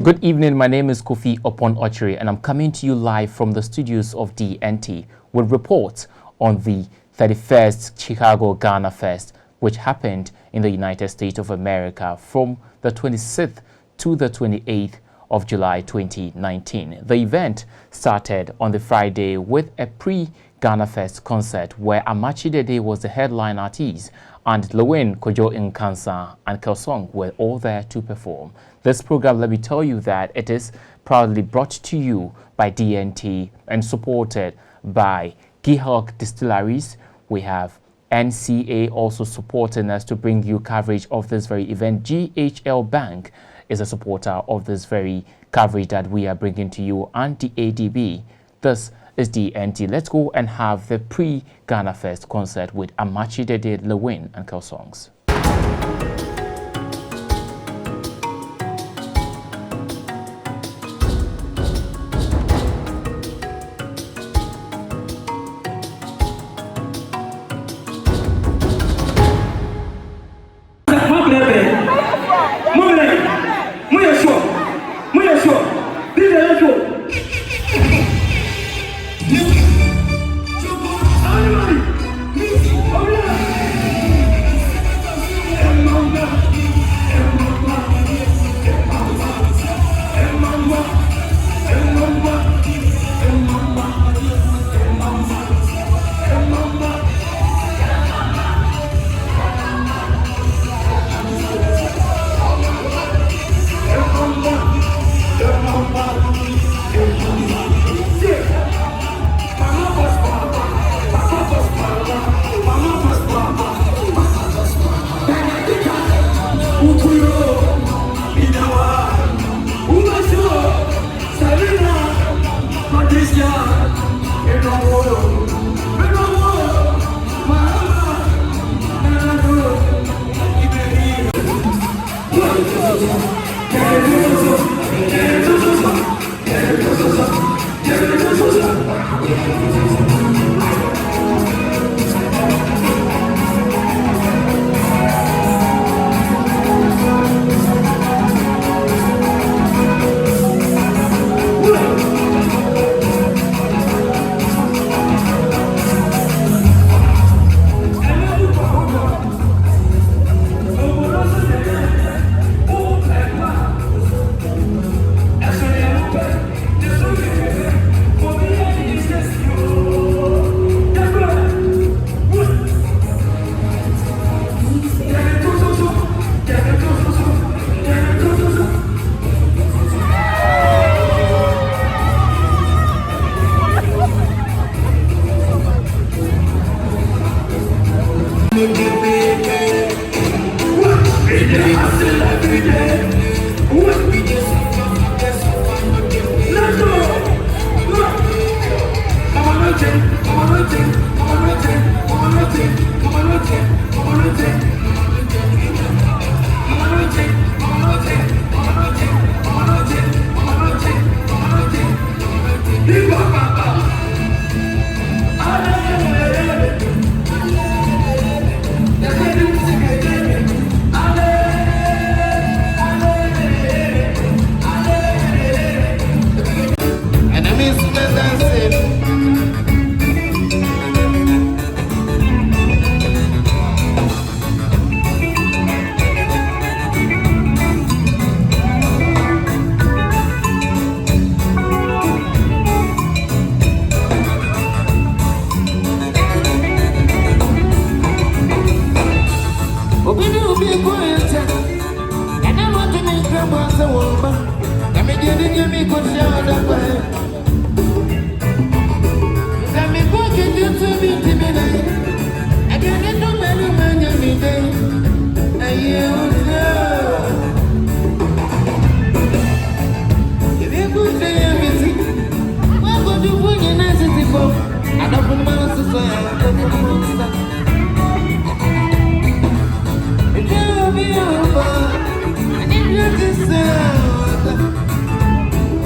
Good evening, my name is Kofi Opon Ochiri and I'm coming to you live from the studios of DNT with reports on the 31st Chicago Ghanafest, which happened in the United States of America from the 26th to the 28th of July 2019. The event started on the Friday with a pre-Ghanafest concert where Amachi Dede was the headline artist and Lilwin, Kojo Nkansa and Songz were all there to perform. This program, let me tell you that it is proudly brought to you by DNT and supported by Gihog Distilleries. We have NCA also supporting us to bring you coverage of this very event. GHL Bank is a supporter of this very coverage that we are bringing to you, and the ADB. This is DNT. Let's go and have the pre-Ghanafest concert with Amachi Dede, Lilwin and Songz.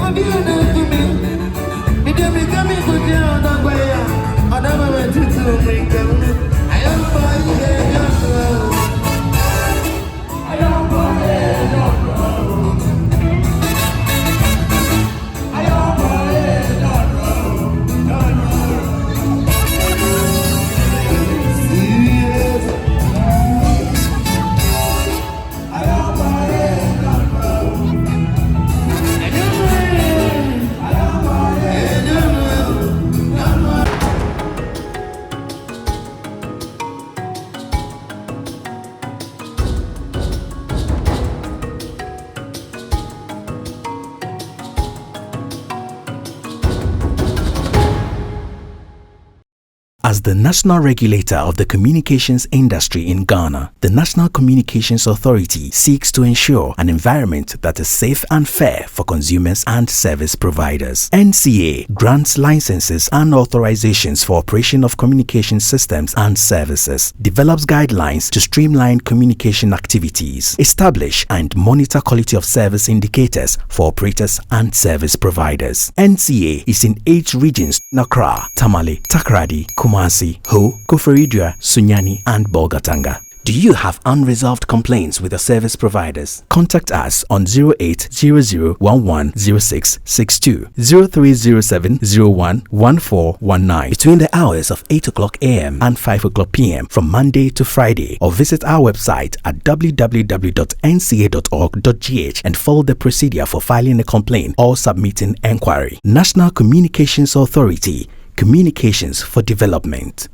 I'll be As the national regulator of the communications industry in Ghana, the National Communications Authority seeks to ensure an environment that is safe and fair for consumers and service providers. NCA grants licenses and authorizations for operation of communication systems and services, develops guidelines to streamline communication activities, establish and monitor quality of service indicators for operators and service providers. NCA is in 8 regions: Accra, Tamale, Takoradi, Kumasi, Ho, Koforidua, Sunyani, and Bolgatanga. Do you have unresolved complaints with your service providers? Contact us on 0800110662, 0307011419 between the hours of 8 o'clock a.m. and 5 o'clock p.m. from Monday to Friday, or visit our website at www.nca.org.gh and follow the procedure for filing a complaint or submitting enquiry. National Communications Authority, Communications for Development.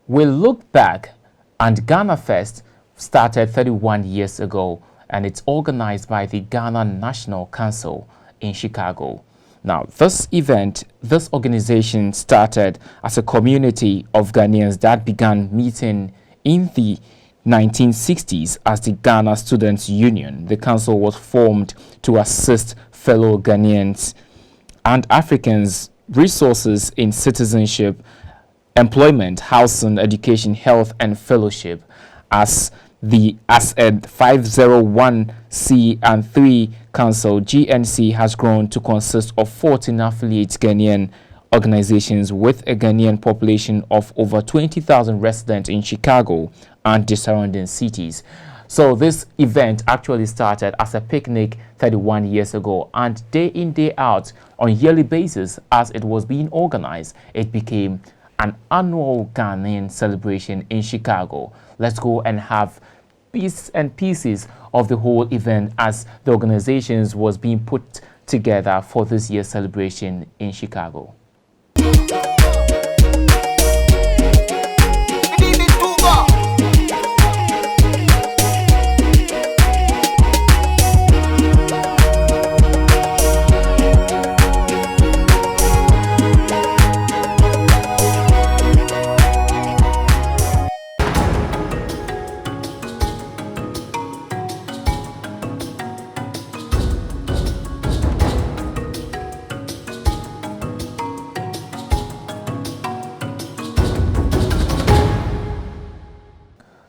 We look back, and Ghanafest started 31 years ago, and it's organized by the Ghana National Council in Chicago. Now, this event, this organization started as a community of Ghanaians that began meeting in the 1960s as the Ghana Students' Union. The council was formed to assist fellow Ghanaians and Africans resources in citizenship, employment, housing, education, health, and fellowship. As a 501c and 3 council, GNC has grown to consist of 14 affiliate Ghanaian organizations with a Ghanaian population of over 20,000 residents in Chicago and the surrounding cities. So this event actually started as a picnic 31 years ago, and day in, day out, on a yearly basis, as it was being organized, it became an annual Ghanaian celebration in Chicago. Let's go and have bits and pieces of the whole event as the organizations was being put together for this year's celebration in Chicago.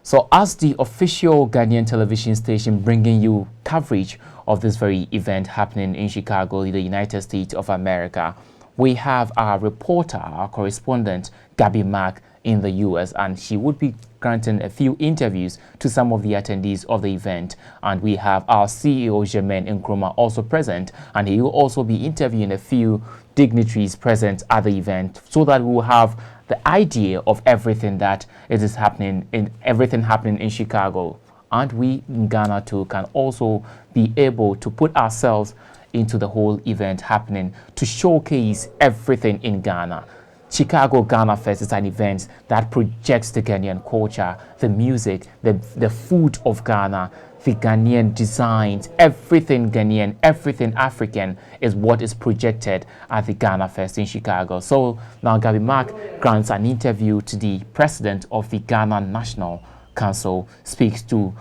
So as the official Ghanaian television station bringing you coverage of this very event happening in Chicago, in the United States of America, we have our reporter, our correspondent, Gabby Mack, in the U.S., and she would be granting a few interviews to some of the attendees of the event. And we have our CEO, Jermaine Nkrumah, also present, and he will also be interviewing a few dignitaries present at the event, so that we will have the idea of everything that is happening in Chicago. And we in Ghana too can also be able to put ourselves into the whole event happening to showcase everything in Ghana. Chicago Ghanafest is an event that projects the Ghanaian culture, the music, the food of Ghana, the Ghanaian designs, everything Ghanaian, everything African is what is projected at the Ghanafest in Chicago. So now Gabby Mack grants an interview to the president of the Ghana National Council, speaks to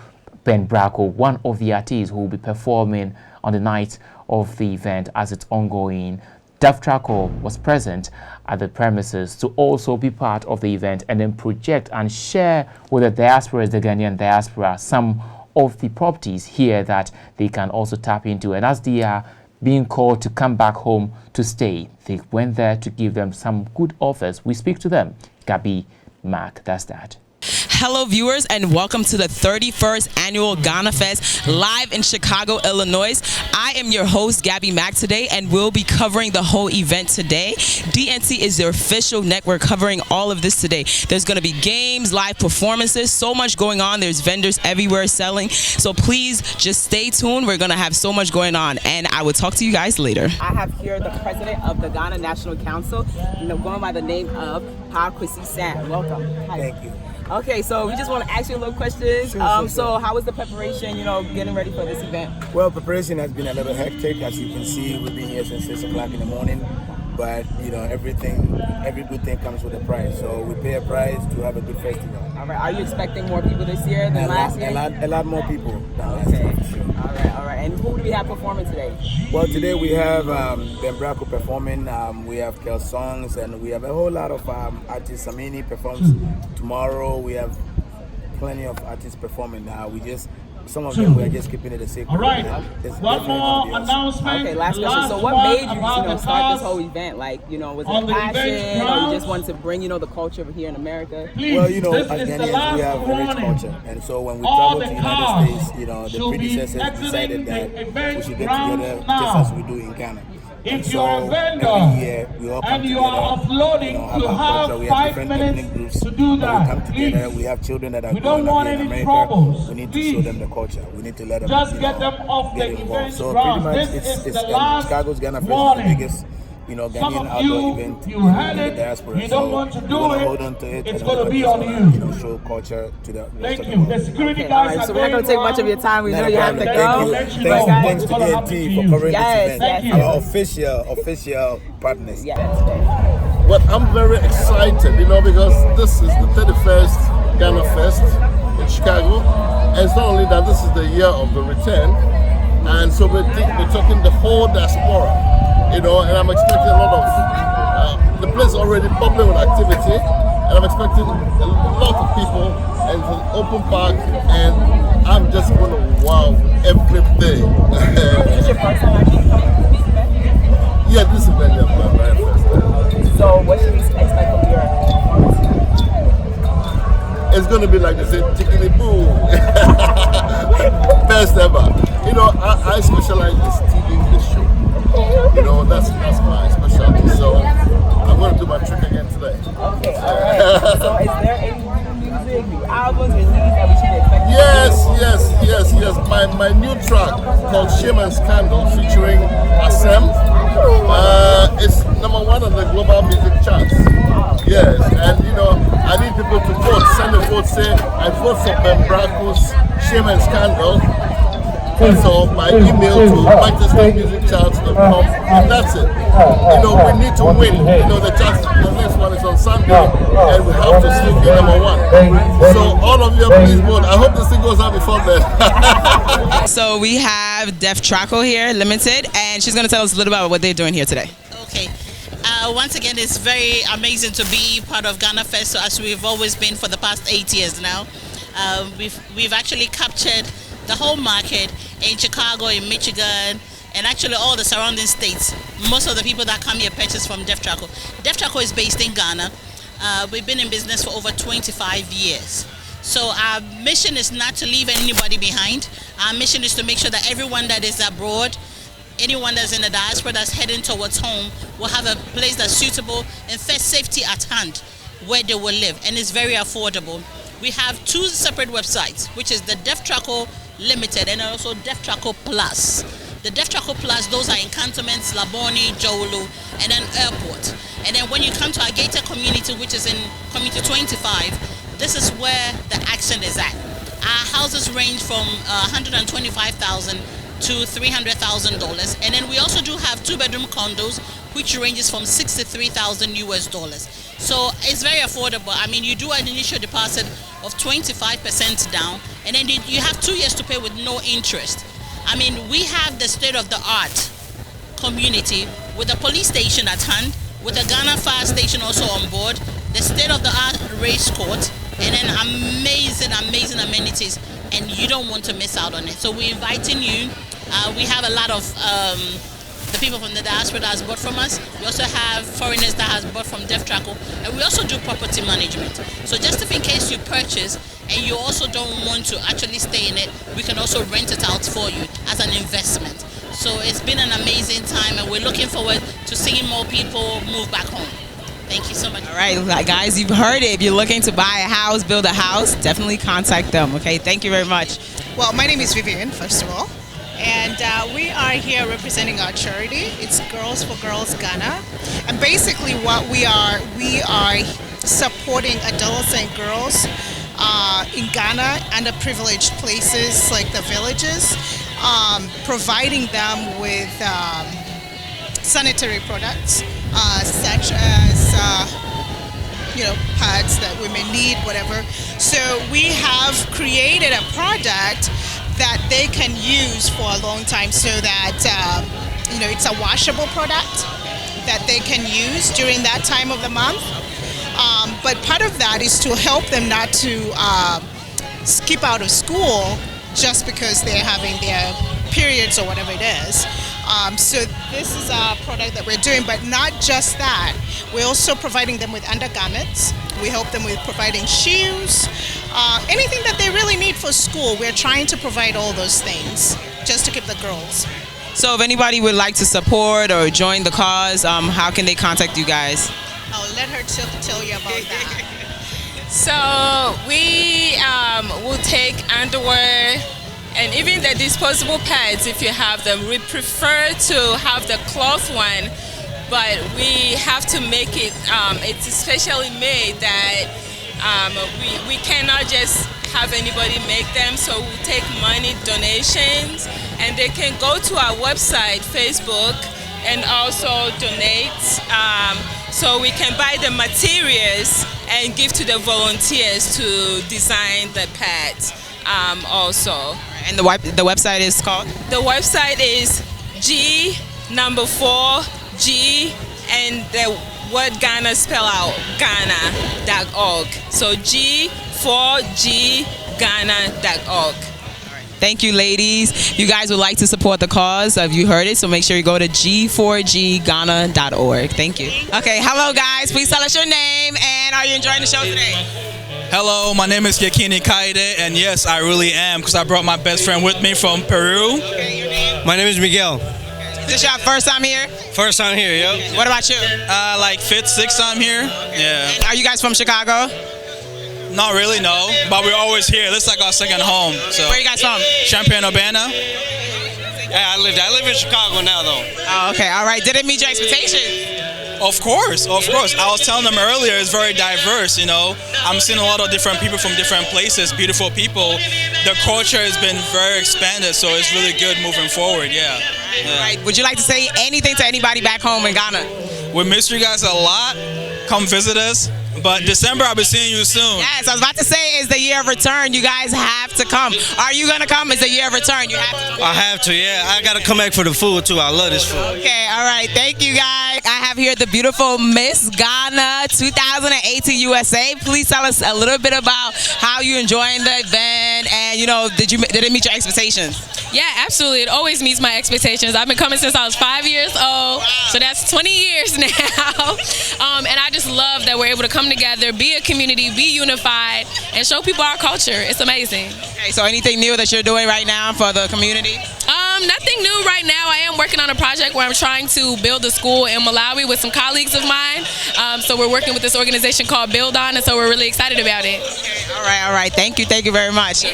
Ben Brako, one of the artists who will be performing on the night of the event as it's ongoing. Daf Trako was present at the premises to also be part of the event and then project and share with the diaspora, the Ghanaian diaspora, some of the properties here that they can also tap into. And as they are being called to come back home to stay, they went there to give them some good offers. We speak to them. Gabby Mack, that's that. Hello viewers, and welcome to the 31st annual Ghanafest live in Chicago, Illinois. I am your host, Gabby Mack, today, and we'll be covering the whole event today. DNT is the official network covering all of this today. There's going to be games, live performances, so much going on. There's vendors everywhere selling. So please just stay tuned. We're going to have so much going on, and I will talk to you guys later. I have here the president of the Ghana National Council, going by the name of Pa Kwesi Sam. Welcome. Hi. Thank you. Okay, so we just want to ask you a little questions. Sure. So how was the preparation, getting ready for this event? Well, preparation has been a little hectic. As you can see, we've been here since 6 o'clock in the morning. But, every good thing comes with a price. So we pay a price to have a good festival. All right. Are you expecting more people this year than last year? A lot more people than last year, for sure. All right. And who do we have performing today? Well, today we have Brako performing. We have Songz, and we have a whole lot of artists. Samini performs tomorrow. We have plenty of artists performing now. Some of them we are just keeping it a secret. All right. One more announcement. Okay, last question. So what made you, start this whole event? Was it passion, or you just wanted to bring, the culture over here in America? Well, as Ghanaians, we have a rich culture, and so when we travel to the United States, the predecessors decided that we should get together just as we do in Ghana. If so you are a vendor every year we all come and you together, are offloading, you have we 5 different minutes ethnic groups to do that. We come together. Please. We have children that are We don't growing want up in any America. troubles. We need to Please. show them the culture. We need to let them Just get them off get the involved. event So grounds. pretty much This it's is the last Chicago's Ghanafest, warning. the biggest Some Ghanaian of outdoor event you had in the it, diaspora. you don't want to do we it, hold on to it. it's and going to we be just on you. wanna, show culture to the rest Thank of the you. world. The security All guys right, so are we're not going to take much of your time. We know you have to go. Thank you. But Thanks to Gonna happen to DNT you. for covering Yes, this event. yes. Our official partners. Yes. Well, I'm very excited, because this is the 31st Ghanafest in Chicago. And it's not only that, this is the year of the return. And so we're talking the whole diaspora, and I'm expecting a lot of, the place is already bubbling with activity. And I'm expecting a lot of people, and it's an open park, and I'm just going to wow everything. Is your first time actually coming to this event? Yeah, this event is my very first time. So what should we expect from your performance? It's going to be like they say, chickeny boo. Best ever. I specialize in stealing the show. That's my specialty. So I'm going to do my trick again today. Okay, all right. So is there any new music, new albums, release that we should expect? Yes. My new track called Shame and Scandal featuring Asem. It's #1 on the global music charts. Yes, and I need people to vote. Send a vote, say I vote for Brako's Shame and Scandal. So my email to ManchesterMusicCharts.com, and that's it. We need to win. The next one is on Sunday, and we have to still be #1. So all of you, please vote. I hope this thing goes out before then. So we have Brako here, Limited, and she's going to tell us a little about what they're doing here today. Okay. Once again, it's very amazing to be part of Ghanafest, so as we've always been for the past 8 years now. We've actually captured the whole market in Chicago, in Michigan, and actually all the surrounding states. Most of the people that come here purchase from Brako. Brako is based in Ghana. We've been in business for over 25 years. So our mission is not to leave anybody behind. Our mission is to make sure that everyone that is abroad, anyone that's in the diaspora that's heading towards home, will have a place that's suitable and first safety at hand where they will live, and it's very affordable. We have 2 separate websites, which is the Brako Limited and also Brako Plus. The Brako Plus, those are in cantonments, Laboni, Jowolo, and then airport. And then when you come to our gated community, which is in community 25, this is where the action is at. Our houses range from $125,000 to $300,000, and then we also do have 2-bedroom condos, which ranges from $63,000 US. So it's very affordable. I mean, you do an initial deposit of 25% down, and then you have 2 years to pay with no interest. I mean, we have the state-of-the-art community with a police station at hand, with a Ghana fire station also on board, the state-of-the-art race court, and then amazing amenities, and you don't want to miss out on it. So we're inviting you. We have a lot of the people from the diaspora that has bought from us. We also have foreigners that has bought from Brako, and we also do property management. So just if in case you purchase and you also don't want to actually stay in it, we can also rent it out for you as an investment. So it's been an amazing time, and we're looking forward to seeing more people move back home. Thank you so much. All right, guys, you've heard it. If you're looking to buy a house, build a house, definitely contact them. Okay, thank you very much. Well, my name is Vivian, first of all, and we are here representing our charity. It's Girls for Girls Ghana, and basically what we are supporting adults and girls in Ghana, underprivileged places like the villages, providing them with sanitary products such as pads that women need, whatever. So we have created a product that they can use for a long time, so that it's a washable product that they can use during that time of the month. But part of that is to help them not to skip out of school just because they're having their periods or whatever it is. So this is a product that we're doing, but not just that. We're also providing them with undergarments. We help them with providing shoes, anything that they really need for school. We're trying to provide all those things just to keep the girls. So if anybody would like to support or join the cause, how can they contact you guys? I'll let her tell you about that. So we will take underwear and even the disposable pads if you have them. We prefer to have the cloth one, but we have to make it, it's specially made that we cannot just have anybody make them, so we take money donations, and they can go to our website, Facebook, and also donate. So we can buy the materials and give to the volunteers to design the pads also. And the website is called? The website is G4G and the word Ghana spell out, Ghana.org. So G4Gghana.org. Thank you, ladies. You guys would like to support the cause. Have you heard it? So make sure you go to G4Gghana.org. Thank you. Okay, hello guys. Please tell us your name, and are you enjoying the show today? Hello, my name is Yakini Kaide, and yes, I really am, because I brought my best friend with me from Peru. Okay, your name? My name is Miguel. Is this your first time here? First time here, yep. What about you? Like fifth, sixth time here. Okay. Yeah. And are you guys from Chicago? Not really, no, but we're always here. This is like our second home. So. Where are you guys from? Champaign-Urbana. Yeah, I live in Chicago now, though. Oh, okay, all right. Did it meet your expectations? Of course, of course. I was telling them earlier, it's very diverse, you know. I'm seeing a lot of different people from different places, beautiful people. The culture has been very expanded, so it's really good moving forward, yeah. Right. Would you like to say anything to anybody back home in Ghana? We miss you guys a lot. Come visit us. But December, I'll be seeing you soon. Yes, I was about to say, it's the year of return. You guys have to come. Are you going to come? It's the year of return. You have to come. I have to, yeah. I got to come back for the food, too. I love this food. Okay, all right. Thank you, guys. I have here the beautiful Miss Ghana 2018 USA. Please tell us a little bit about how you enjoying the event, and, you know, did it meet your expectations? Yeah, absolutely. It always meets my expectations. I've been coming since I was 5 years old, so that's 20 years now. And I just love that we're able to come together, be a community, be unified, and show people our culture. It's amazing. Okay, so anything new that you're doing right now for the community? Nothing new right now. I am working on a project where I'm trying to build a school in Malawi with some colleagues of mine. So we're working with this organization called Build On, and so we're really excited about it. Okay, all right. Thank you very much.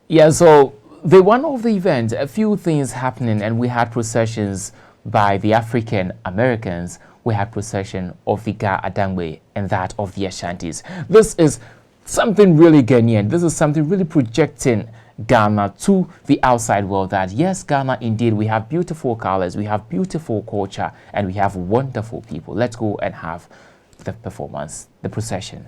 Yeah, so the one of the events, a few things happening, and we had processions by the African Americans. We had procession of the Ga Adangbe and that of the Ashantis. This is something really Ghanaian. This is something really projecting Ghana to the outside world, that yes, Ghana indeed, we have beautiful colors, we have beautiful culture, and we have wonderful people. Let's go and have the performance, the procession.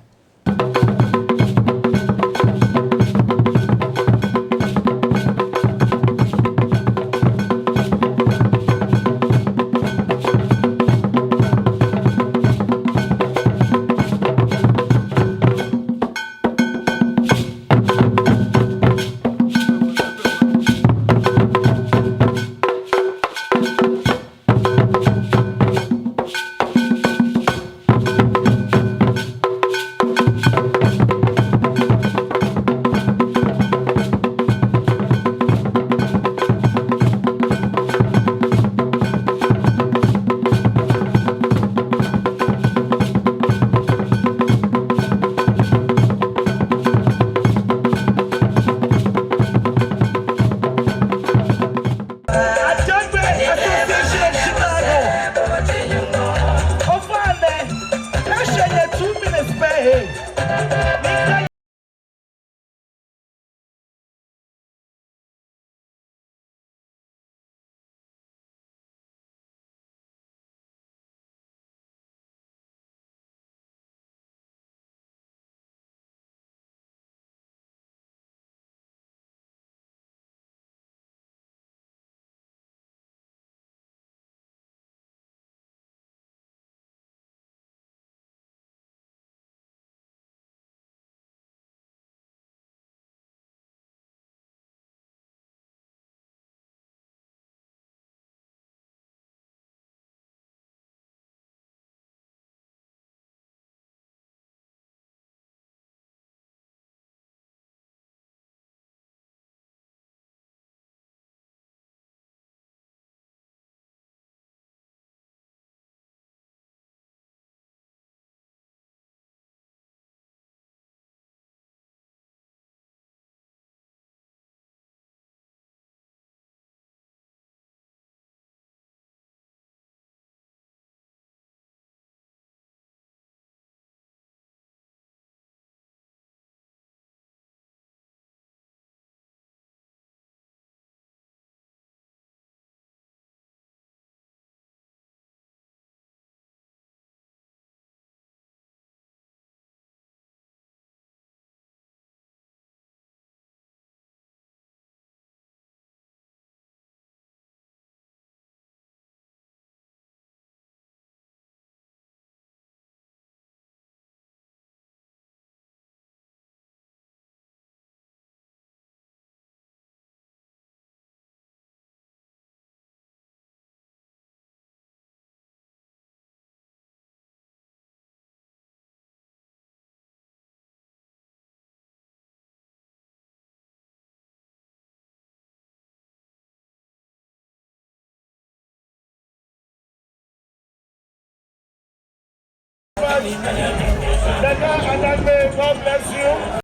God bless you.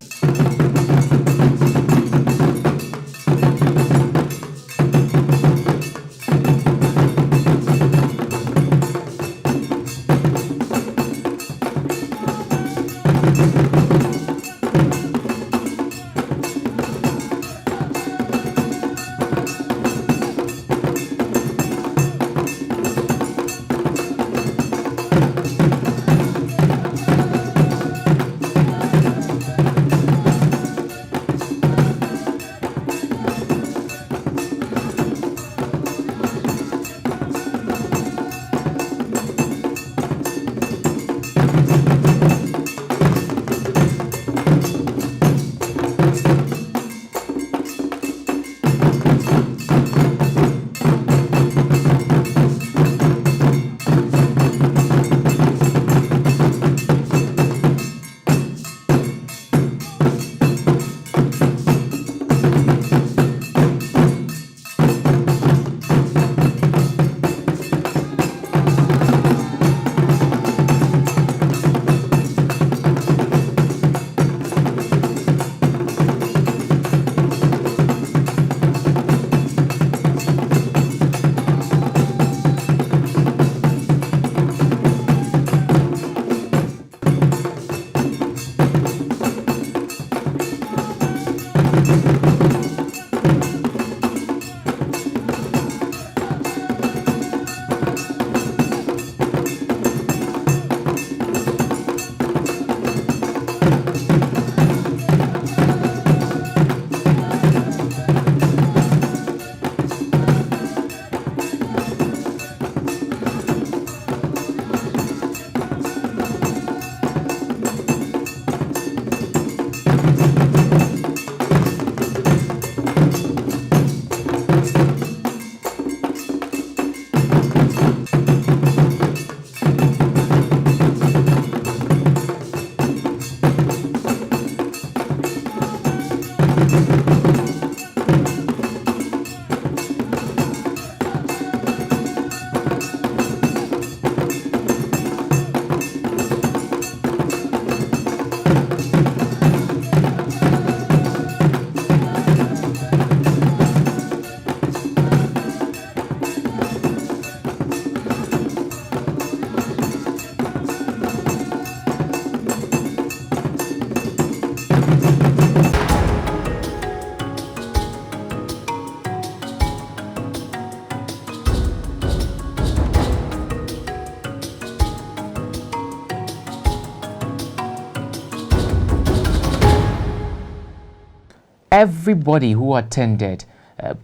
Everybody who attended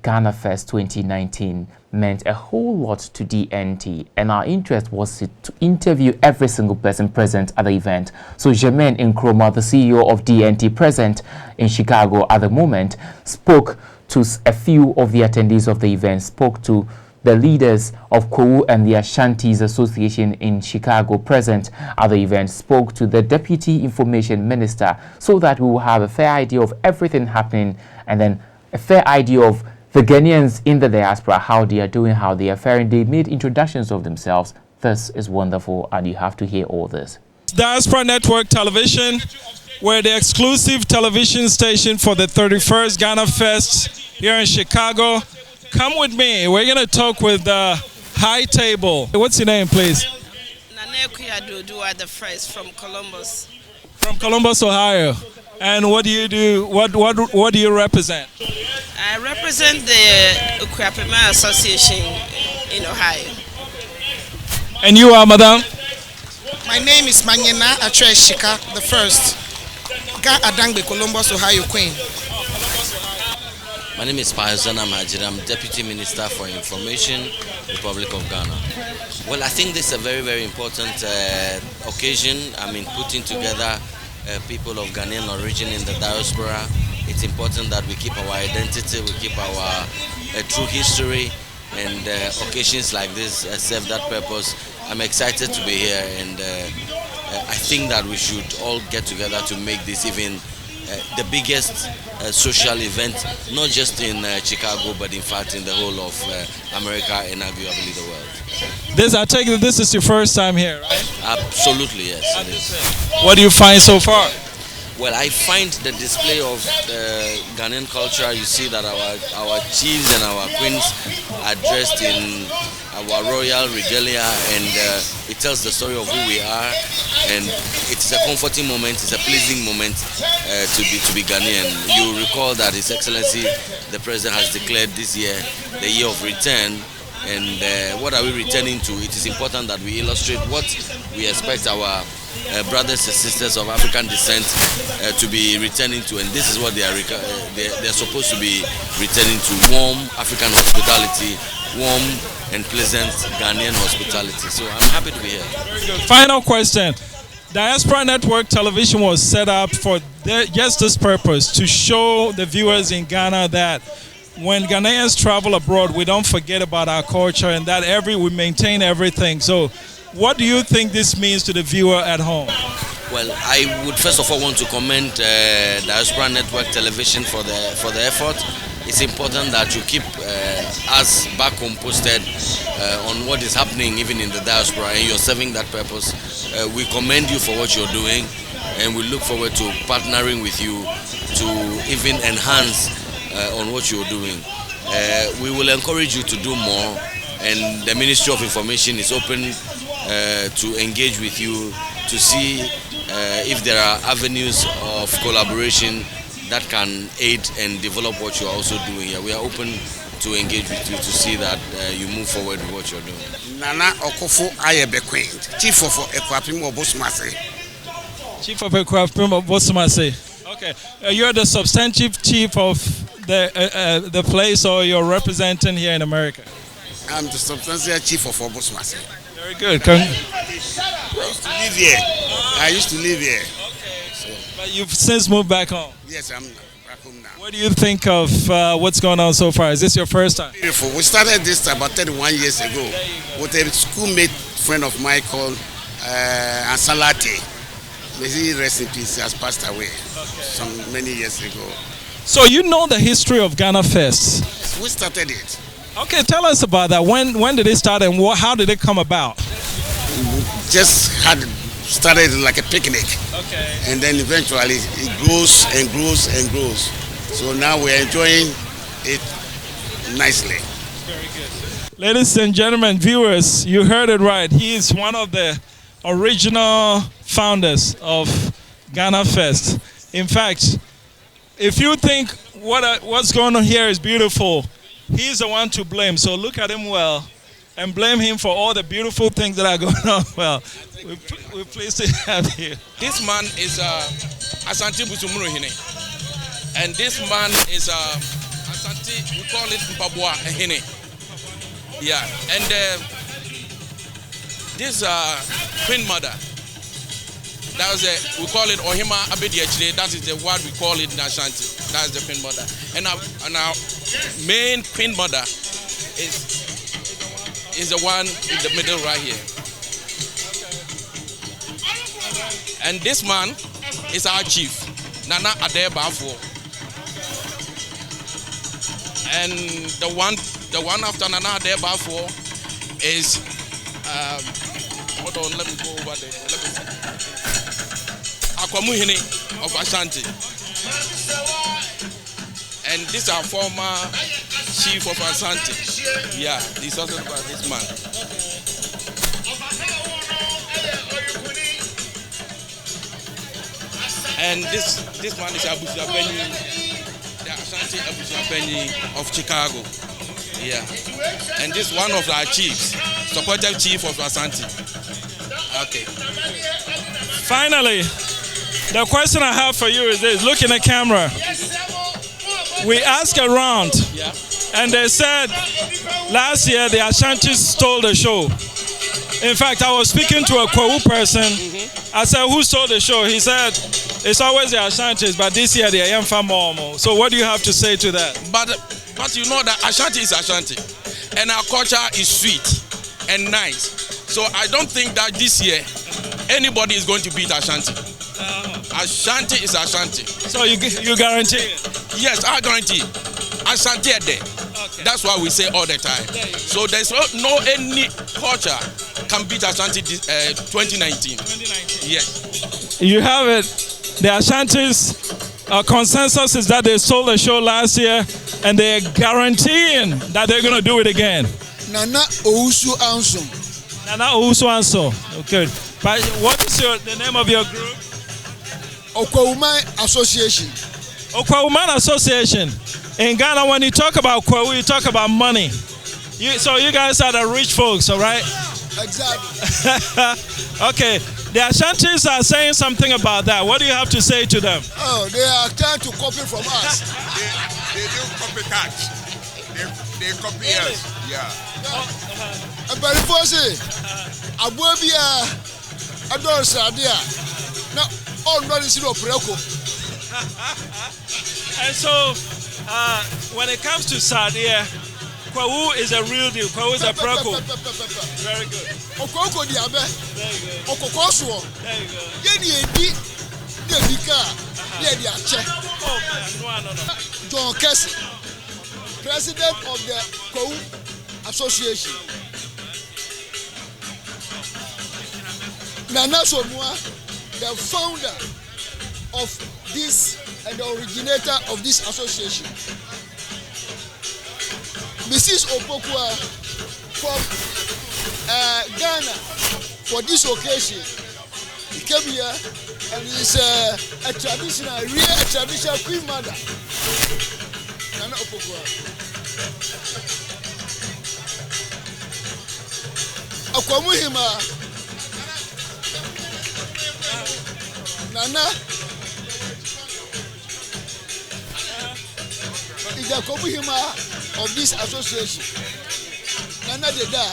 Ghanafest 2019 meant a whole lot to DNT, and our interest was to interview every single person present at the event. So Jermaine Nkrumah, the CEO of DNT present in Chicago at the moment, spoke to a few of the attendees of the event, spoke to the leaders of Kowu and the Ashantis Association in Chicago present at the event, spoke to the Deputy Information Minister, so that we will have a fair idea of everything happening, and then a fair idea of the Ghanaians in the diaspora, how they are doing, how they are faring. They made introductions of themselves. This is wonderful, and you have to hear all this. Diaspora Network Television, we're the exclusive television station for the 31st Ghanafest here in Chicago. Come with me. We're going to talk with the High Table. What's your name, please? Nane the first from Columbus. From Columbus, Ohio. And what do you do? What do you represent? I represent the Ukwapema Association in Ohio. And you are, madam? My name is Manyena Atreshika, the first. Ga Adangbe, Columbus, Ohio, Queen. My name is Payozana Majid. I'm Deputy Minister for Information, Republic of Ghana. Well, I think this is a very, very important occasion. I mean, putting together people of Ghanaian origin in the diaspora. It's important that we keep our identity, we keep our true history, and occasions like this serve that purpose. I'm excited to be here, and I think that we should all get together to make this even the biggest social event, not just in Chicago, but in fact in the whole of America and arguably the world. I take it this is your first time here, right? Absolutely, yes. It is. What do you find so far? Well, I find the display of Ghanaian culture. You see that our chiefs and our queens are dressed in our royal regalia, and it tells the story of who we are. And it's a comforting moment. It's a pleasing moment to be Ghanaian. You recall that His Excellency the President has declared this year the year of return. And what are we returning to? It is important that we illustrate what we expect our brothers and sisters of African descent to be returning to, and this is what they're supposed to be returning to: warm African hospitality, warm and pleasant Ghanaian hospitality. So I'm happy to be here. Very good. Final question. Diaspora Network Television was set up for just this purpose, to show the viewers in Ghana that when Ghanaians travel abroad, we don't forget about our culture, and that we maintain everything. So what do you think this means to the viewer at home? Well, I would first of all want to commend Diaspora Network Television for the effort. It's important that you keep us back home posted on what is happening even in the diaspora, and you're serving that purpose. We commend you for what you're doing, and we look forward to partnering with you to even enhance on what you're doing. We will encourage you to do more, and the Ministry of Information is open to engage with you to see if there are avenues of collaboration that can aid and develop what you're also doing here. We are open to engage with you to see that you move forward with what you're doing. Nana Okofo Ayebekwe, Chief of Ekwapim Obosumase. Chief of Ekwapim Obosumase. Okay, you're the substantive chief of the place, or you're representing here in America? I'm the substantive chief of Obosumase. Very good. I used to live here. Okay. So, but you've since moved back home? Yes, I'm back home now. What do you think of what's going on so far? Is this your first time? Beautiful. We started this about 31 years ago with a schoolmate friend of mine called Ansalate. May he rest in peace. He has passed away many years ago. So you know the history of Ghanafest? We started it. Okay, tell us about that. When did it start, and how did it come about? We just had started like a picnic. Okay. And then eventually it grows and grows and grows. So now we're enjoying it nicely. Very good. Ladies and gentlemen, viewers, you heard it right. He is one of the original founders of Ghanafest. In fact, if you think what's going on here is beautiful, he's the one to blame. So look at him well and blame him for all the beautiful things that are going on well. We're pleased to have you. This man is Asante Busumuruhine. And this man is Asante, we call it Mpabwa Hine. Yeah, and this Queen Mother, that was we call it Ohima Abediachile. That is the word we call it in Ashanti. That is the Queen Mother. And our main Queen Mother is the one in the middle right here. And this man is our chief, Nana Adebafo. And the one after Nana Adebafo is hold on, let me go over there. Let me see. Akwamuhine of Ashanti. And this is our former chief of Ashanti. Yeah, this also about this man. And this man is Abuja Benny, the Ashanti Abuja Benny of Chicago. Yeah. And this is one of our chiefs, supportive chief of Ashanti. Okay. Finally, the question I have for you is this. Look in the camera. We asked around, and they said last year the Ashantis stole the show. In fact, I was speaking to a Kwawu person. I said, who stole the show? He said, it's always the Ashantis, but this year they are Momo. So what do you have to say to that? But you know that Ashanti is Ashanti, and our culture is sweet and nice. So I don't think that this year anybody is going to beat Ashanti. Ashanti is Ashanti. So you guarantee it? Yes, I guarantee. Ashanti are there. Okay. That's why we say all the time. So there's no any culture can beat Ashanti 2019. 2019. Yes. You have it. The Ashantis consensus is that they stole the show last year and they're guaranteeing that they're going to do it again. Nana Owusu Anso. Nana Owusu Anso. Okay. But what is the name of your group? Okwawuman Association. Okwawuman Association. In Ghana, when you talk about Kwawu, you talk about money. So you guys are the rich folks, all right? Exactly. Okay. The Ashantis are saying something about that. What do you have to say to them? Oh, they are trying to copy from us. They do copycat. They copy us. Yeah. But before say, Abuabia, Ador Sadia. Now, all not is Brako. And so, when it comes to Sadia, Kwawu is a real deal. Kwawu is a Brako. Very good. Okoko diabe. Very good. Okoko suo. There you go. Yeni edi Devika. Yedi ache. Oh man, no. John Kessie, president of the Kwawu Association. Nana Somua, the founder of this and the originator of this association. Mrs. Opokwa from Ghana for this occasion. He came here and he's a traditional queen mother. Nana Opokwa. Akwamuhima. Nana is the Akwamuhima of this association. Nana Deda,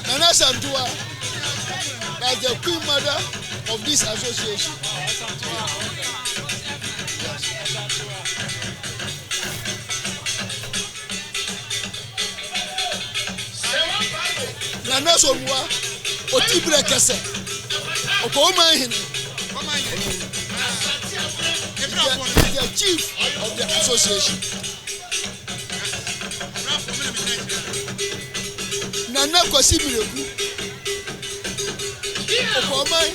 Nana Santua, that's the queen mother of this association. Nana Somua, Otibre Kese, Okoman the chief of the association. Nana Kwasimireku. Okomai.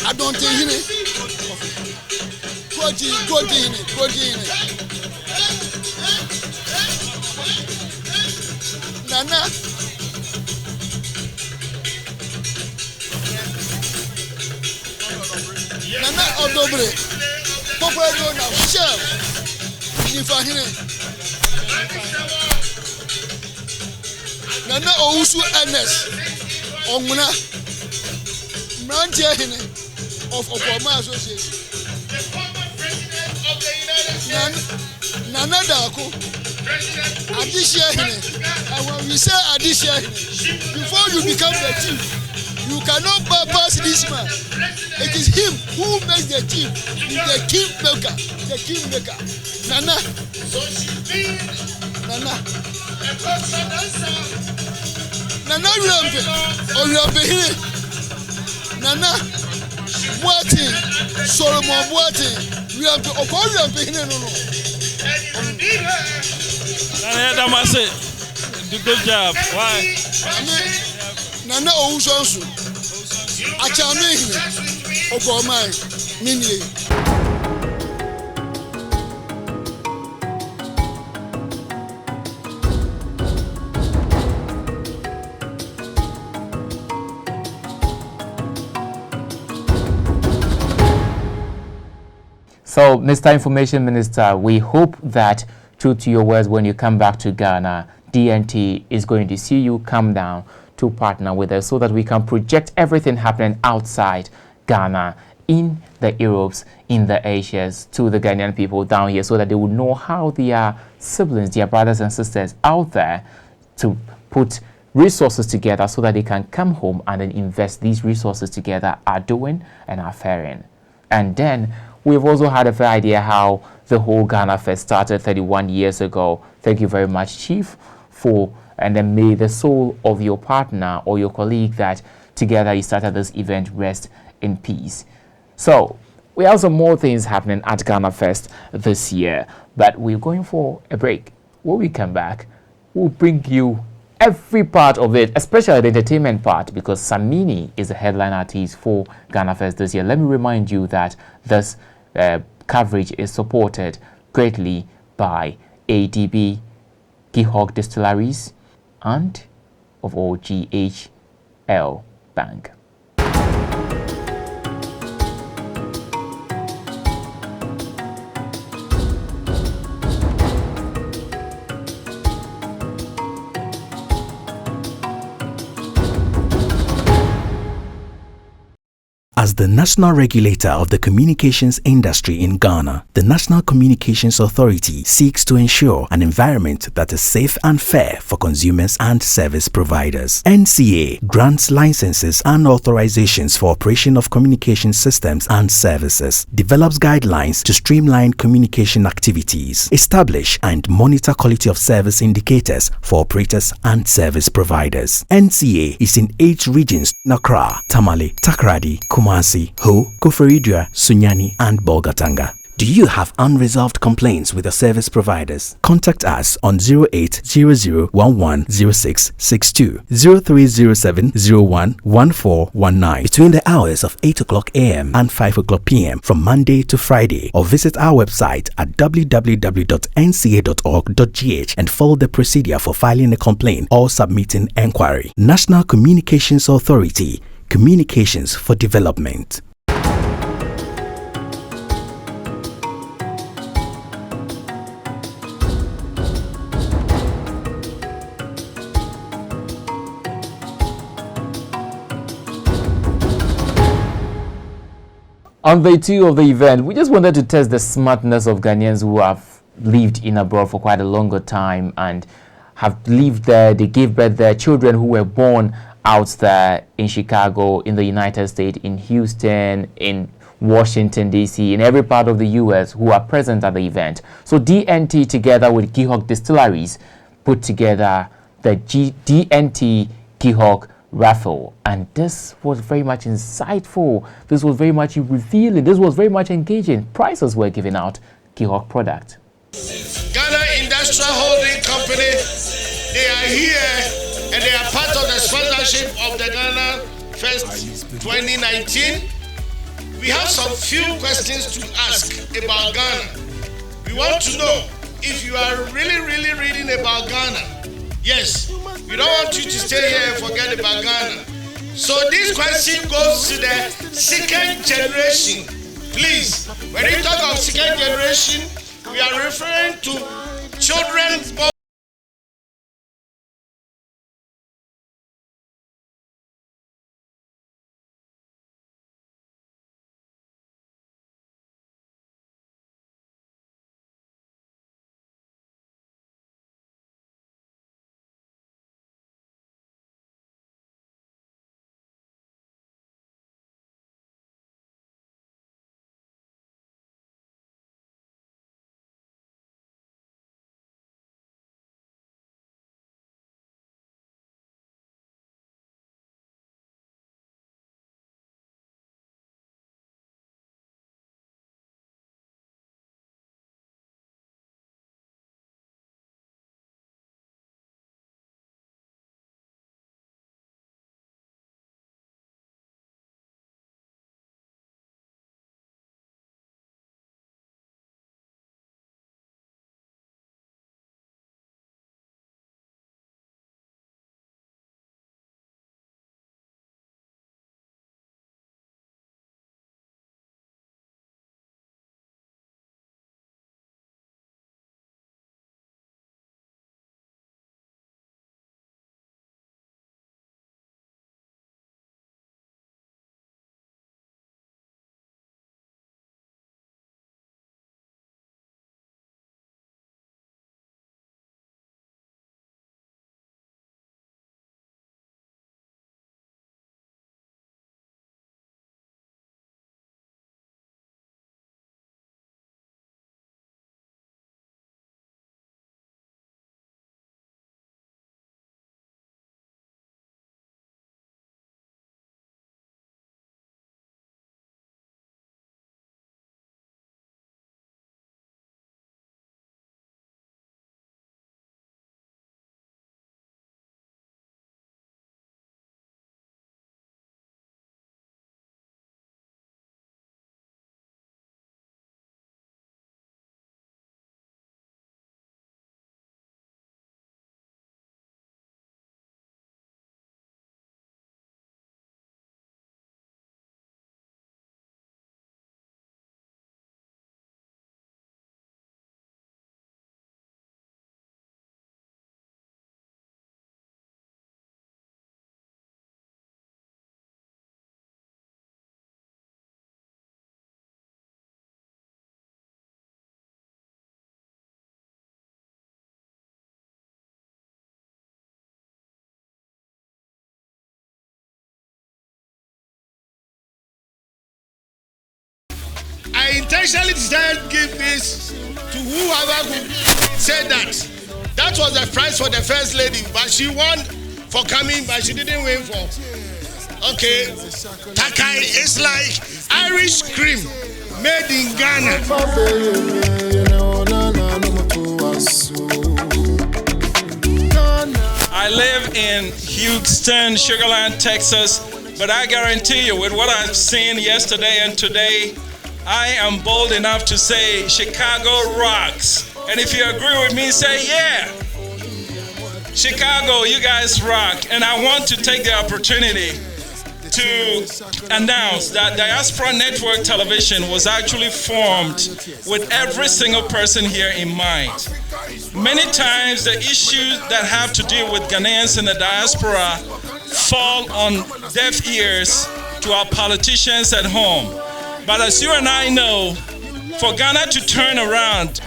I don't think him. Koji. Nana. Nana Odobre. Popular now, Michelle. Nana Owusu Ernest Onguna Manchehine of Okwama Association. Nana Dako Adishehine. And when we say Adishehine, before you become the chief, you cannot bypass this man. It is him who makes the chief. He's the kingmaker. The kingmaker. Nana. Nana Urampe. Urampe here. Nana. Boating. Solomon Boating. Urampe. Oko Urampe here no. Nana Damase. Good job. Why? Nana Owusu Achame Okomai Nini. So, Mr. Information Minister, we hope that, true to your words, when you come back to Ghana, DNT is going to see you come down to partner with us so that we can project everything happening outside Ghana, in the Europes, in the Asias, to the Ghanaian people down here, so that they would know how their siblings, their brothers and sisters out there, to put resources together so that they can come home and then invest these resources together, are doing and are faring. And then we've also had a fair idea how the whole Ghanafest started 31 years ago. Thank you very much, Chief, for And then may the soul of your partner or your colleague that together you started this event rest in peace. So we have some more things happening at Ghanafest this year, but we're going for a break. When we come back, we'll bring you every part of it, especially the entertainment part, because Samini is the headline artist for Ghanafest this year. Let me remind you that this coverage is supported greatly by ADB, Gihog Distilleries, and of all GHL Bank. As the national regulator of the communications industry in Ghana, the National Communications Authority seeks to ensure an environment that is safe and fair for consumers and service providers. NCA grants licenses and authorizations for operation of communication systems and services, develops guidelines to streamline communication activities, establish and monitor quality of service indicators for operators and service providers. NCA is in 8 regions: Accra, Tamale, Takoradi, Kumasi, Ho, Koforidua, Sunyani, and Bolgatanga. Do you have unresolved complaints with your service providers? Contact us on 0800110662, 0307011419 between the hours of 8 o'clock a.m. and 5 o'clock p.m. from Monday to Friday, or visit our website at www.nca.org.gh and follow the procedure for filing a complaint or submitting enquiry. National Communications Authority, communications for development. On day 2 of the event, we just wanted to test the smartness of Ghanaians who have lived in abroad for quite a longer time and have lived there. They gave birth there. Children who were born out there in Chicago, in the United States, in Houston, in Washington, D.C., in every part of the U.S. who are present at the event. So DNT, together with Gihog Distilleries, put together the DNT Gihog raffle, and this was very much insightful. This was very much revealing. This was very much engaging. Prizes were given out. Gihog product. Ghana Industrial Holding Company, they are here and they are part of the sponsorship of the Ghanafest 2019. We have some few questions to ask about Ghana. We want to know if you are really reading about Ghana. Yes, we don't want you to stay here and forget about Ghana. So this question goes to the second generation. Please, when we talk of second generation, we are referring to children born intentionally decided to give this to whoever would say that. That was the prize for the first lady, but she won for coming, but she didn't win for. Okay, Takai is like Irish cream made in Ghana. I live in Houston, Sugar Land, Texas, but I guarantee you, with what I've seen yesterday and today, I am bold enough to say Chicago rocks. And if you agree with me, say yeah. Chicago, you guys rock. And I want to take the opportunity to announce that Diaspora Network Television was actually formed with every single person here in mind. Many times the issues that have to do with Ghanaians in the diaspora fall on deaf ears to our politicians at home. But as you and I know, for Ghana to turn around,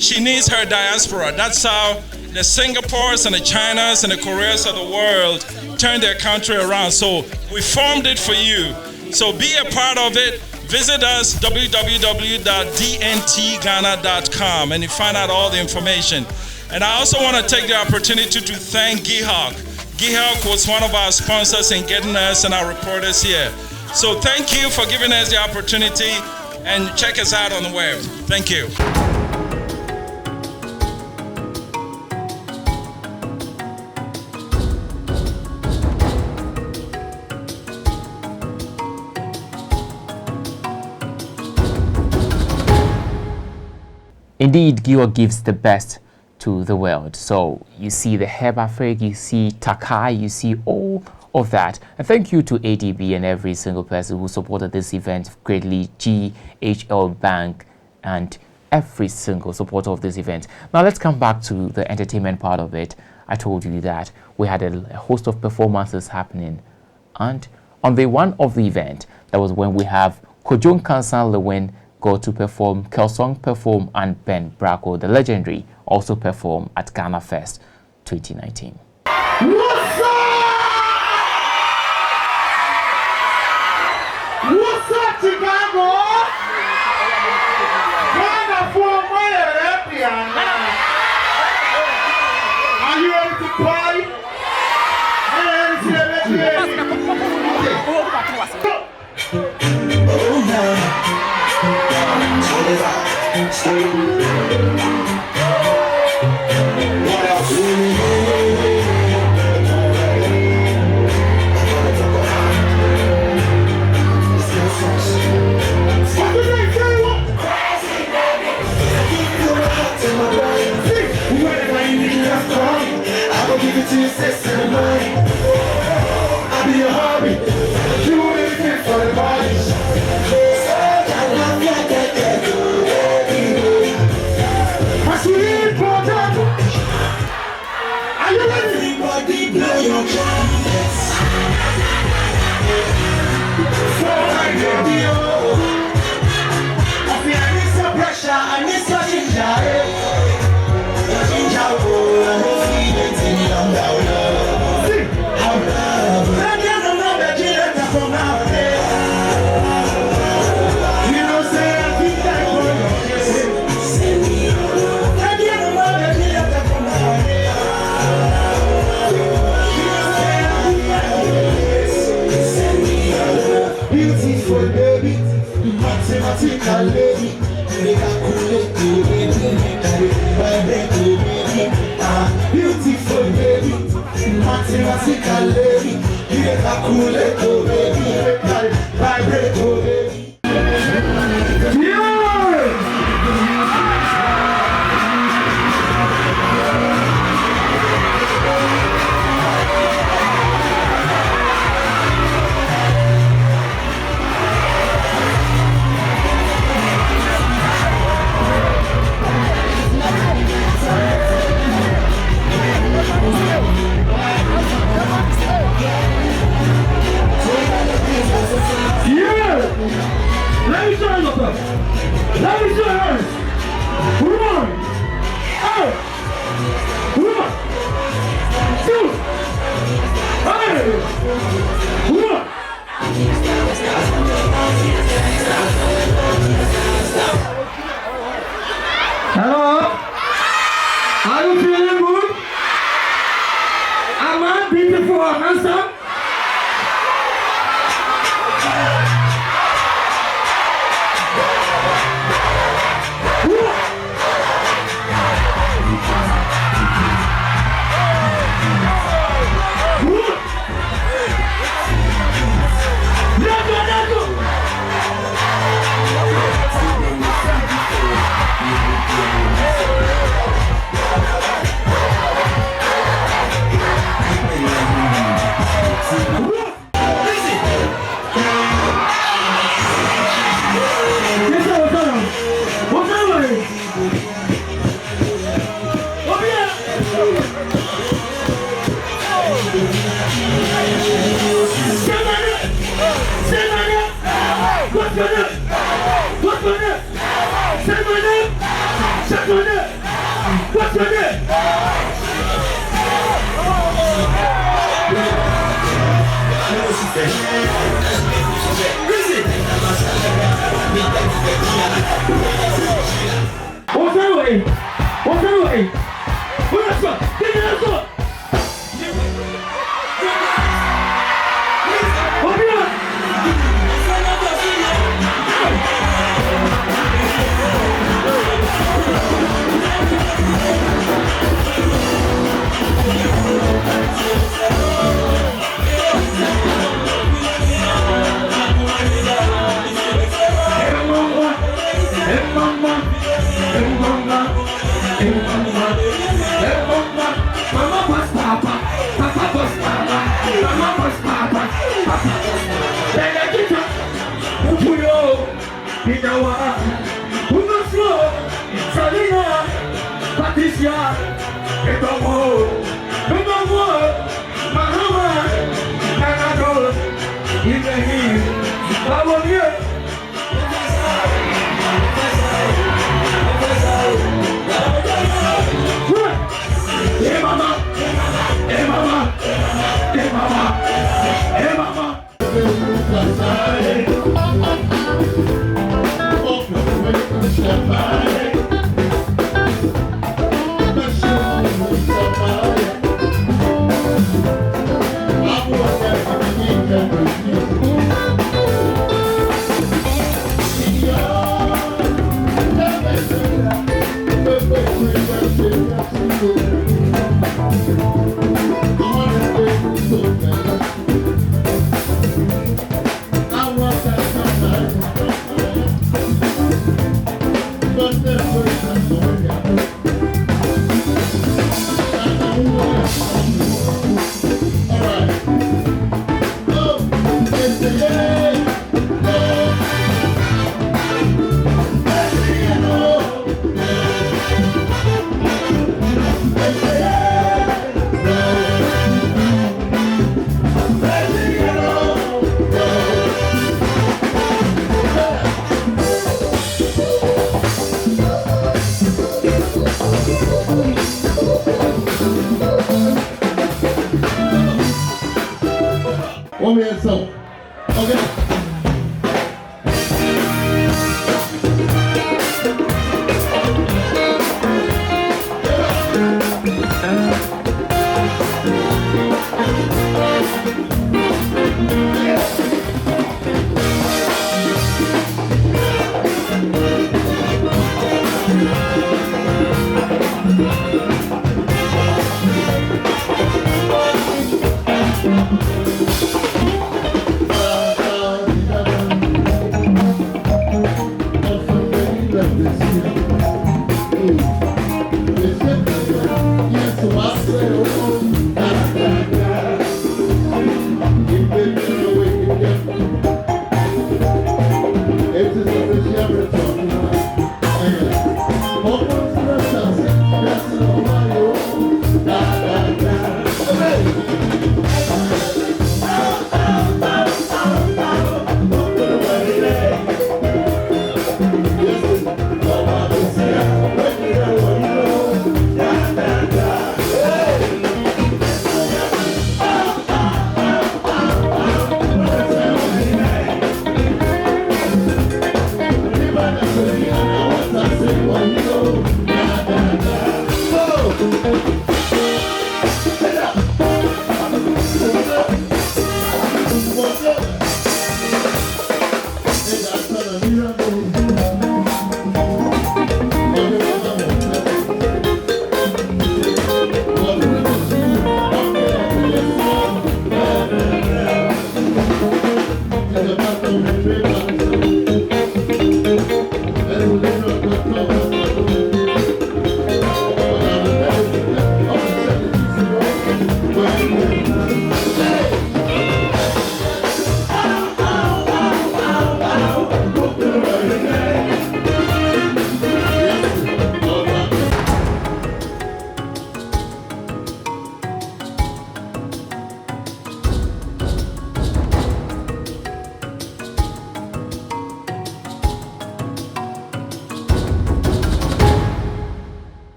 she needs her diaspora. That's how the Singapores and the Chinas and the Koreas of the world turn their country around. So we formed it for you. So be a part of it. Visit us, www.dntghana.com, and you find out all the information. And I also want to take the opportunity to thank Gihawk. Gihawk was one of our sponsors in getting us and our reporters here. So thank you for giving us the opportunity, and check us out on the web. Thank you. Indeed, Gio gives the best to the world. So you see the Heba Frig, you see Takai, you see all of that. And thank you to ADB and every single person who supported this event greatly, GHL Bank and every single supporter of this event. Now let's come back to the entertainment part of it. I told you that we had a host of performances happening. And on day one of the event, that was when we have Kojon Kansan Lilwin go to perform, Kelsong perform, and Ben Brako, the legendary, also perform at Ghanafest 2019. What's up, Chicago? Ghana for my Are you ready to party? I'll be your hobby. You anything for the body. Are you ready? Everybody blow your trumpets. So I get you. I need some pressure, I need some ginger. Ginger, oh, I'm feeling it in your love. I'm love. I can't remember Gina from now and then. You know, say I think that for your kiss. I can't remember Gina from now and then. Beautiful baby, mathematical lady, beautiful baby, mathematical lady, vibrate, baby. Yeah! name? Shut your name. What's your name? What's that way? What's that way? What's that? Get it up!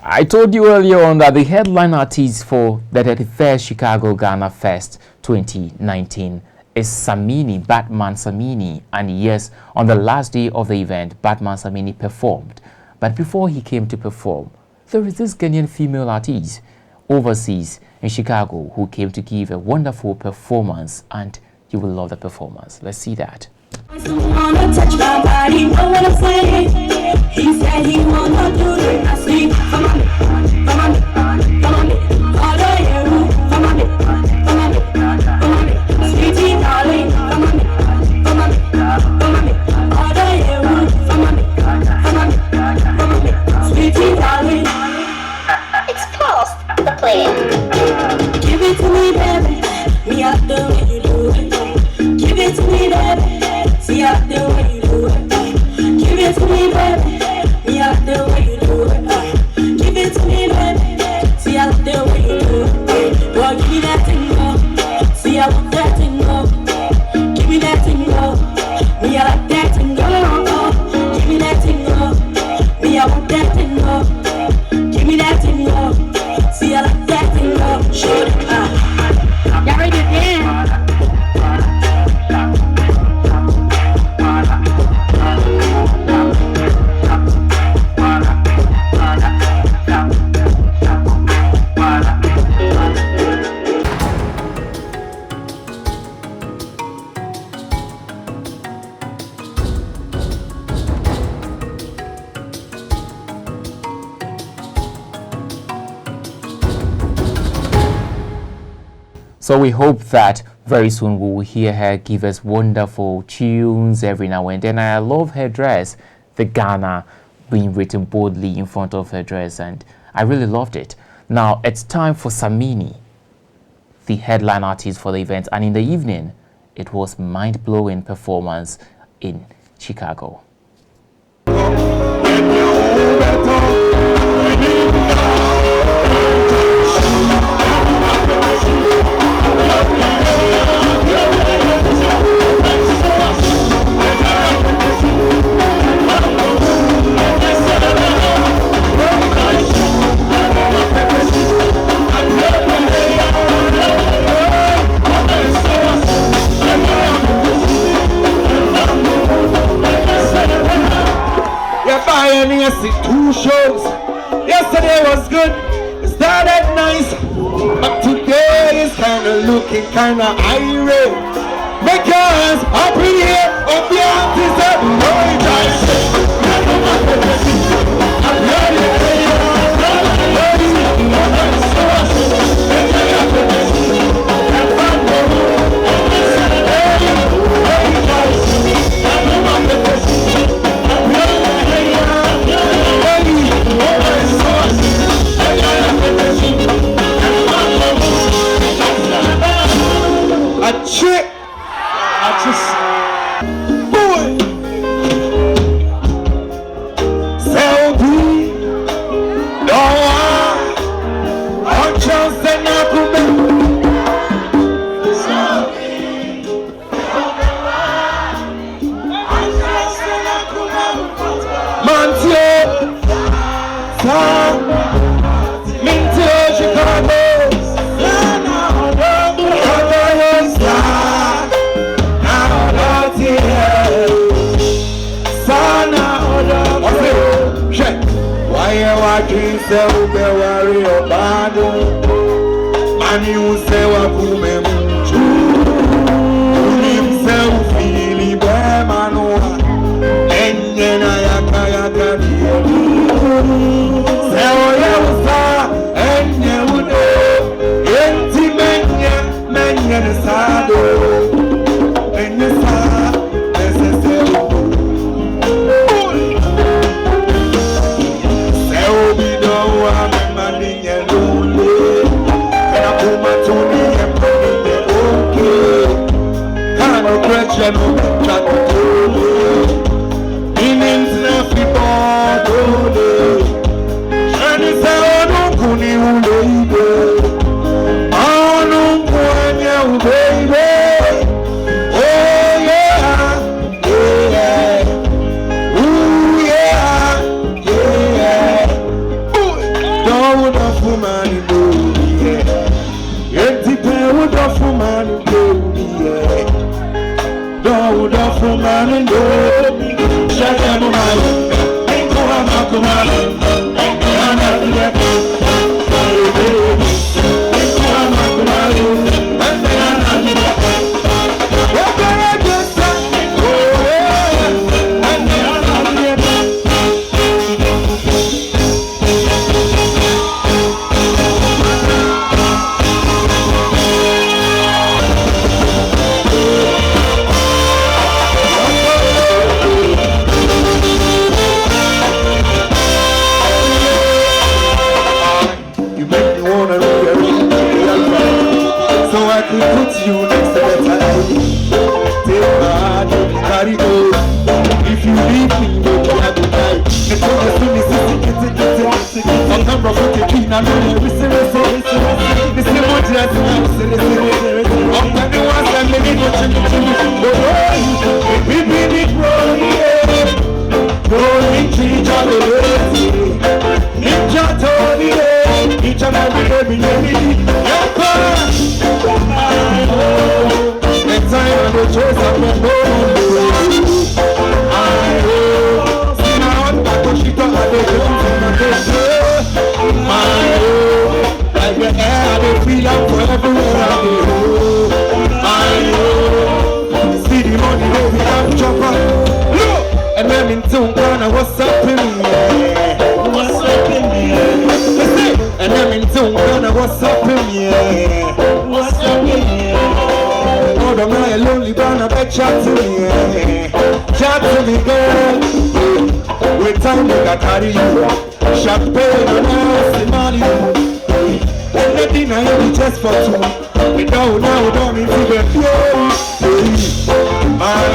I told you earlier on that the headline artist for the 31st Chicago Ghana Fest 2019 is Samini, Batman Samini. And yes, on the last day of the event, Batman Samini performed. But before he came to perform, there is this Ghanaian female artist overseas in Chicago who came to give a wonderful performance, and you will love the performance. Let's see that. Wanna touch my body, know what I'm saying? He said he wanna do the nasty. Come on, come on, come on, all the you. Come on, come on, come on, sweetie darling. Come on, come on, come on, all the you. Come on, come on, come on, sweetie darling. Exposed the play. Give it to me, baby. Me out the way you do it. Give it to me, baby. See out the way you do it. Give it to me, baby. Me out the way you do it. Give it to me, baby. See out the way you do it. Boy, give me that thing, go. See I want that thing, go. Give me that thing, go. Me I like that thing, go. Give me that thing, go. Me I want that thing, go. Give me that thing, go. See I like that thing, go. Shoot it, y'all ready to dance? So we hope that very soon we will hear her give us wonderful tunes every now and then. I love her dress, the Ghana being written boldly in front of her dress, and I really loved it. Now it's time for Samini, the headline artist for the event, and in the evening it was mind-blowing performance in Chicago. Two shows. Yesterday was good, it started nice, but today is kinda looking kinda irate. Make your hands up in here, up the artists that know it. man in the yeah. Empty pen would offer man in the yeah. Don't would offer man in the shut up man. Ain't go on my command. Ain't go on my command. Put you next to the time. Take my heart, carry on. If you leave me, baby, I will die. The time to me, I'm not from the king. I know you listen. This is what you have to listen. I'm the ones that make it what you need. We be rolling, each other. Ninja Tony, each and every day. Next time I go chase up my home. I hope. See my heart back when she got my day. My hope. Like the air, I feel I'm forever where I go. I hope. See the money, baby, I'm chopper. Look! And then in tune, Ghana, what's up in me? What's up in me? And then in tune, Ghana, what's up in me? What's up in me? Oh, I'm not a lonely man, I bet chat to me, chat to me, girl. With time, I carry you. Champagne and ice, money. Anything I hear just for two. We don't need to get close. My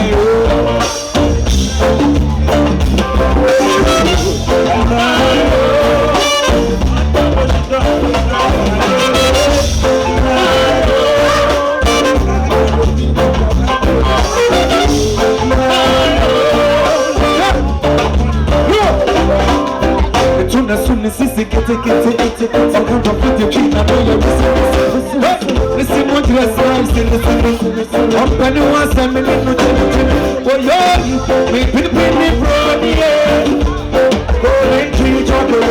listen, what you are saying, listen. I'm penny once and me no change. Oh, yeah, we pin from here. Going to each other,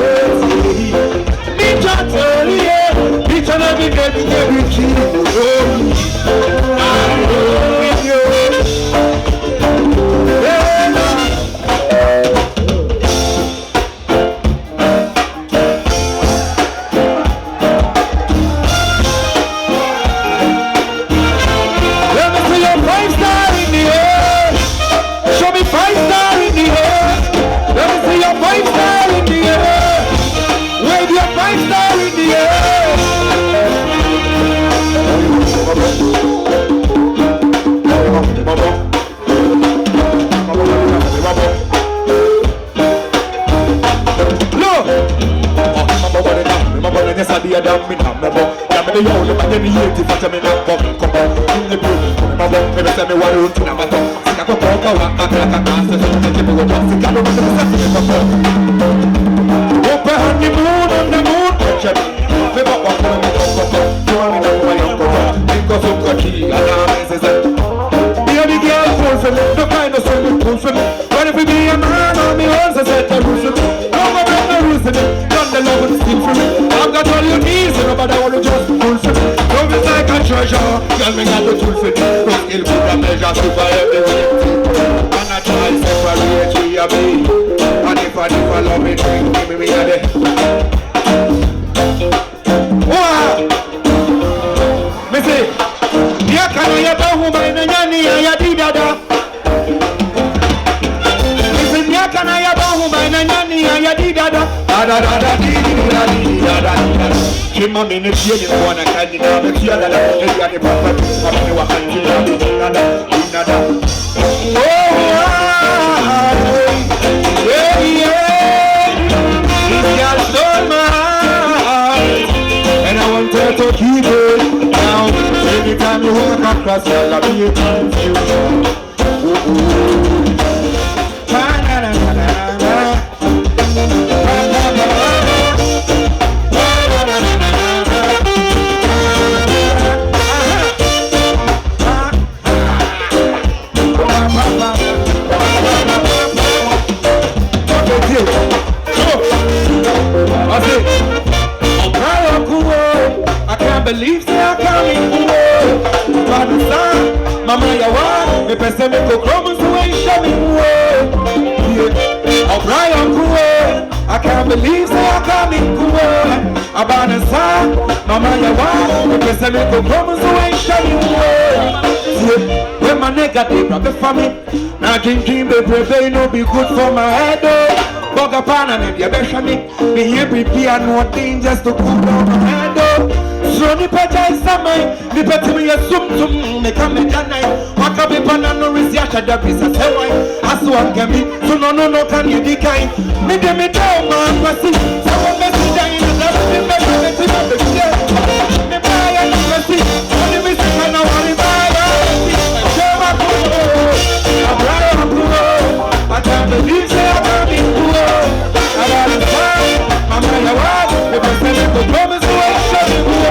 each other, yeah. Each and every key. I know you. Anytime you walk across, you'll be a confusion. believe say I can't be Madison, Mama Yawa, me person me go chrome so I show me O'Brien, I can't believe say I can't be Abanasa, Mama Yawa, me person me go chrome so I show me when my nigga they grab the family, now dream baby no be good for my head. Boga pana maybe a better me here prepare no thing just to cool down my head. So ni pecha is samai, ni peti me sum me come jana. Waka be pana no resi asha da bisa sewai. Asu angemi, so no can you decline. Me de me down man pasi. So me si da in the love me me buy and pasi. Only me si kana wali buy. I can't believe say I can't be cool. I gotta stop. I'm on your watch. If I send it to promise to show me cool.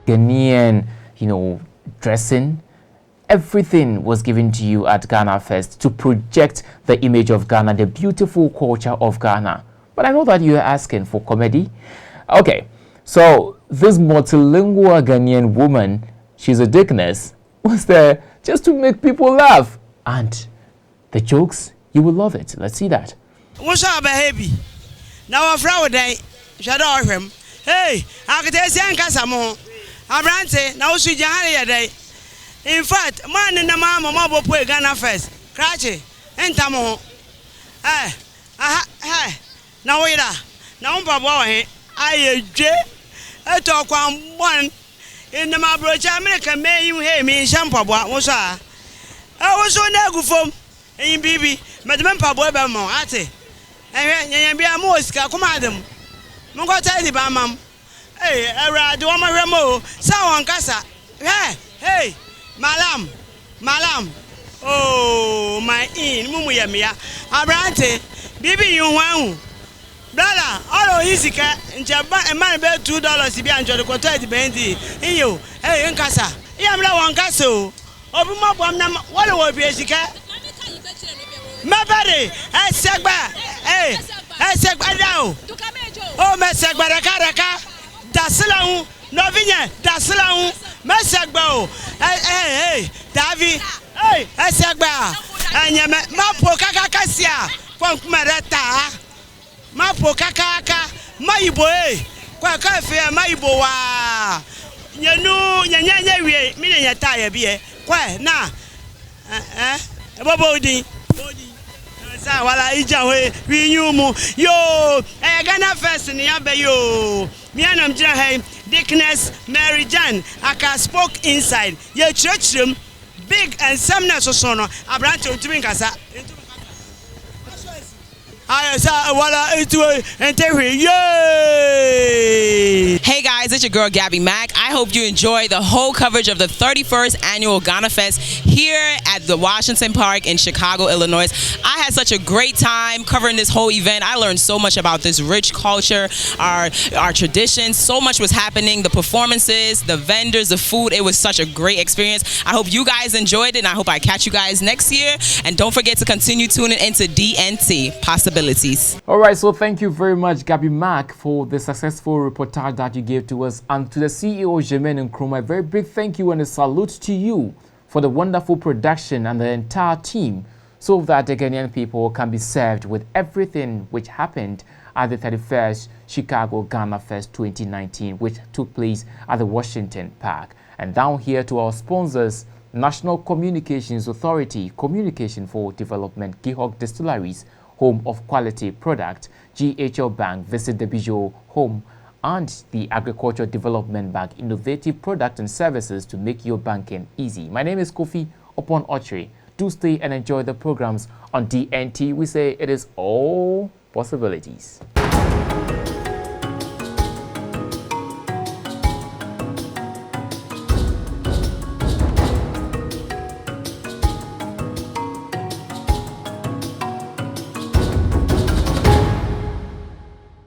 Ghanaian, dressing. Everything was given to you at Ghanafest to project the image of Ghana, the beautiful culture of Ghana. But I know that you are asking for comedy. Okay, so this multilingual Ghanaian woman, she's a dickness, was there just to make people laugh. And the jokes, you will love it. Let's see that. What's up, baby? Now, a flower day, shut off him. Hey, I can tell you, Casamo. I'm ranting, now, she a day. In fact, man in the mama mobile play Ghanafest. Cratchy, and Tamo. Now wait, now Papa, I talk one in the Mabrocha American may you hear me in Shampoo. What's I was so never from in Bibi, Madame Pabo Bamo, Ate. And be a mosca, command Mongo tell the Bamam. Hey, I do my remo, Sawan Casa. Hey. Malam. Oh, my Mumu Yamia. Abrante, baby, you want. Brother, all easy cat in Japan, a man about $2 to be under the quarter the bendy. In you, hey, in Casa. Yamla one castle. Open my bomb, what will be a cat? My body, I said, hey, I said, down. Oh, my Sagbaraka, Dasalau, Novinia, Dasalau. Mesagbo, hey, Davi, hey, Esagba, and Mapo Kakasia, Funk Marata, Mapo Kakaka, Maiboe, Quacafe, Maiboa, Yanu, meaning a tire beer, Qua, na, Bobodi. Wala ijawe winyumu yo Ghanafest ni abe yo mianam jira Dickness Mary Jan aka spoke inside ye church room big and semna so sono abrante ontumi nkasa Hey guys, it's your girl Gabby Mack. I hope you enjoy the whole coverage of the 31st annual Ghanafest here at the Washington Park in Chicago, Illinois. I had such a great time covering this whole event. I learned so much about this rich culture, our traditions. So much was happening, the performances, the vendors, the food. It was such a great experience. I hope you guys enjoyed it, and I hope I catch you guys next year. And don't forget to continue tuning into DNT Possibilities. All right, so thank you very much, Gabby Mack, for the successful reportage that you gave to us, and to the CEO, Jermaine Nkrumah, a very big thank you and a salute to you for the wonderful production and the entire team, so that the Ghanaian people can be served with everything which happened at the 31st Chicago Ghanafest 2019, which took place at the Washington Park. And down here to our sponsors, National Communications Authority, Communication for Development, Gihog Distilleries, home of quality product, GHL Bank, Visit the Bijou Home, and the Agricultural Development Bank, innovative products and services to make your banking easy. My name is Kofi Upon Archery. Do stay and enjoy the programs on DNT. We say it is all possibilities.